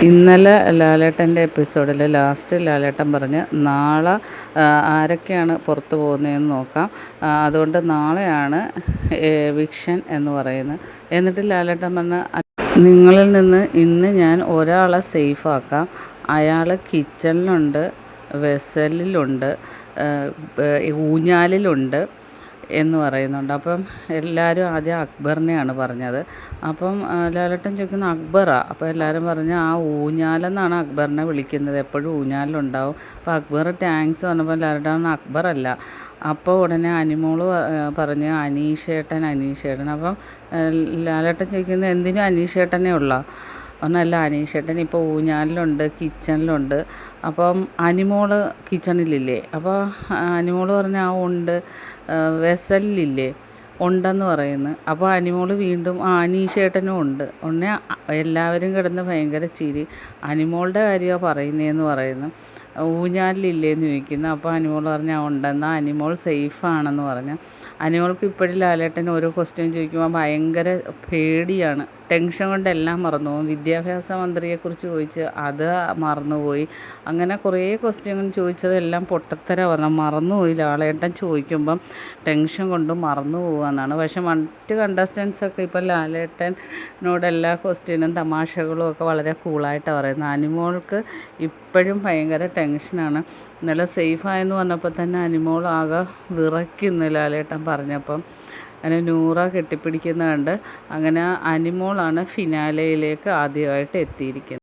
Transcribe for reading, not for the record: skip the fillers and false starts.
ഇന്നലെ ലാലേട്ടൻ്റെ എപ്പിസോഡിൽ ലാസ്റ്റ് ലാലേട്ടൻ പറഞ്ഞ് നാളെ ആരൊക്കെയാണ് പുറത്ത് പോകുന്നതെന്ന് നോക്കാം, അതുകൊണ്ട് നാളെയാണ് എവിക്ഷൻ എന്ന് പറയുന്നത്. എന്നിട്ട് ലാലേട്ടൻ പറഞ്ഞ് നിങ്ങളിൽ നിന്ന് ഇന്ന് ഞാൻ ഒരാളെ സേഫാക്കാം, അയാൾ കിച്ചണിലുണ്ട്, വെസലിലുണ്ട്, ഊഞ്ഞാലിലുണ്ട് എന്ന് പറയുന്നുണ്ട്. അപ്പം എല്ലാവരും ആദ്യം അക്ബറിനെയാണ് പറഞ്ഞത്. അപ്പം ലാലേട്ടൻ ചോദിക്കുന്ന അക്ബറാ. അപ്പോൾ എല്ലാവരും പറഞ്ഞ് ആ ഊഞ്ഞാലെന്നാണ് അക്ബറിനെ വിളിക്കുന്നത്, എപ്പോഴും ഊഞ്ഞാലിലുണ്ടാവും. അപ്പോൾ അക്ബർ താങ്ക്സ് പറഞ്ഞപ്പോൾ ലാലേട്ടൻ അക്ബറല്ല. അപ്പോൾ ഉടനെ അനിമോള് പറഞ്ഞ് അനീഷേട്ടൻ. അപ്പം ലാലേട്ടൻ ചോദിക്കുന്നത് എന്തിനും അനീഷേട്ടനെ ഉള്ള ഒന്നല്ല, അനീഷേട്ടൻ ഇപ്പോൾ ഊഞ്ഞാലിലുണ്ട്, കിച്ചണിലുണ്ട്. അപ്പം അനിമോള് കിച്ചണിലില്ലേ? അപ്പോൾ അനിമോള് പറഞ്ഞ ആ ഉണ്ട്. വെസലിലില്ലേ? ഉണ്ടെന്ന് പറയുന്നു. അപ്പോൾ അനിമോള് വീണ്ടും അനീഷേട്ടനും ഉണ്ട്. ഉടനെ എല്ലാവരും കിടന്ന് ഭയങ്കര ചിരി. അനിമോളുടെ കാര്യമാണ് പറയുന്നതെന്ന് പറയുന്നു. ഊഞ്ഞാലില്ലേന്ന് ചോദിക്കുന്നു. അപ്പോൾ അനിമോൾ പറഞ്ഞ ഉണ്ടെന്നാൽ അനിമോൾ സേഫാണെന്ന് പറഞ്ഞു. അനിമോൾക്ക് ഇപ്പോഴും ലാലേട്ടൻ ഓരോ ക്വസ്റ്റ്യൻ ചോദിക്കുമ്പോൾ ഭയങ്കര പേടിയാണ്. ടെൻഷൻ കൊണ്ട് എല്ലാം മറന്നു പോകും. വിദ്യാഭ്യാസ മന്ത്രിയെക്കുറിച്ച് ചോദിച്ച് അത് മറന്നുപോയി. അങ്ങനെ കുറേ ക്വസ്റ്റ്യൻ ചോദിച്ചതെല്ലാം പൊട്ടത്തര പറഞ്ഞു മറന്നുപോയി. ലാലേട്ടൻ ചോദിക്കുമ്പം ടെൻഷൻ കൊണ്ട് മറന്നു പോകുകയെന്നാണ്. പക്ഷെ മറ്റ് കണ്ടസ്റ്റൻസൊക്കെ ഇപ്പോൾ ലാലേട്ടനോട് എല്ലാ ക്വസ്റ്റ്യനും തമാശകളും ഒക്കെ വളരെ കൂളായിട്ടാണ് പറയുന്നത്. അനിമോൾക്ക് ഇപ്പോഴും ഭയങ്കര ടെൻഷനാണ്. ഇന്നലെ സേഫായെന്ന് പറഞ്ഞപ്പോൾ തന്നെ അനിമോൾ ആകെ വിറയ്ക്കുന്നു ലാലേട്ടൻ പറഞ്ഞപ്പം. അങ്ങനെ നൂറ കെട്ടിപ്പിടിക്കുന്ന കണ്ട് അങ്ങനെ അനിമോളാണ് ഫിനാലയിലേക്ക് ആദ്യമായിട്ട് എത്തിയിരിക്കുന്നത്.